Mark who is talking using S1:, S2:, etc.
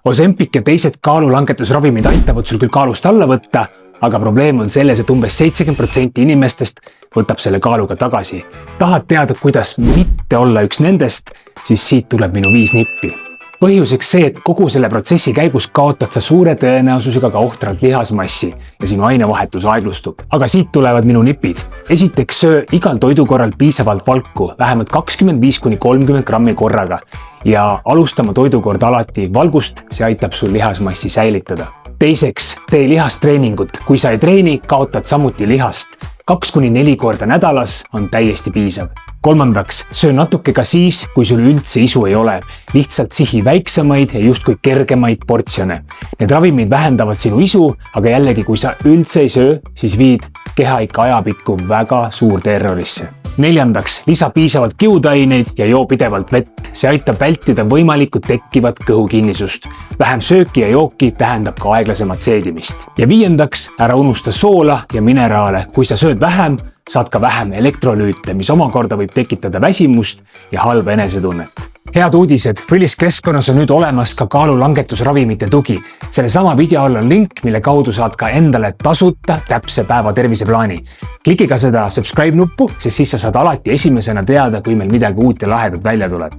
S1: Ozempic ja teised kaalulangetusravimid aitavad sul küll kaalust alla võtta, aga probleem on selles, et umbes 70% inimestest võtab selle kaaluga tagasi. Tahad teada, kuidas mitte olla üks nendest, siis siit tuleb minu 5 nippi. Põhjuseks see, et kogu selle protsessi käigus kaotad sa suure tõenäosusega ka ohtralt lihasmassi ja sinu ainevahetus aeglustub. Aga siit tulevad minu nipid. Esiteks söö igal toidu korral piisavalt valku, vähemalt 25–30 grammi korraga ja alustama toidukorda alati valgust, see aitab sul lihasmassi säilitada. Teiseks, tee lihastreeningut. Kui sa ei treeni, kaotad samuti lihast. 2–4 korda nädalas on täiesti piisav. Kolmandaks, söö natuke ka siis, kui sul üldse isu ei ole. Lihtsalt sihi väiksemaid ja justkui kergemaid portsjone. Need ravimid vähendavad sinu isu, aga jällegi, kui sa üldse ei söö, siis viid keha ikka ajapikku väga suurde errorisse. Neljandaks, lisa piisavalt kiudaineid ja joo pidevalt vett. See aitab vältida võimalikult tekkivat kõhukinnisust. Vähem sööki ja jooki tähendab ka aeglasemat seedimist. Ja viiendaks, ära unusta soola ja mineraale. Kui sa sööd vähem, saad ka vähem elektrolüüte, mis omakorda võib tekitada väsimust ja halba enesetunnet. Head uudised, Frillis keskkonnas on nüüd olemas ka kaalulangetusravimite tugi. Selle sama video all on link, mille kaudu saad ka endale tasuta täpse päeva terviseplaani. Kliki ka seda subscribe nuppu, sest siis sa saad alati esimesena teada, kui meil midagi uut ja lahedat välja tuleb.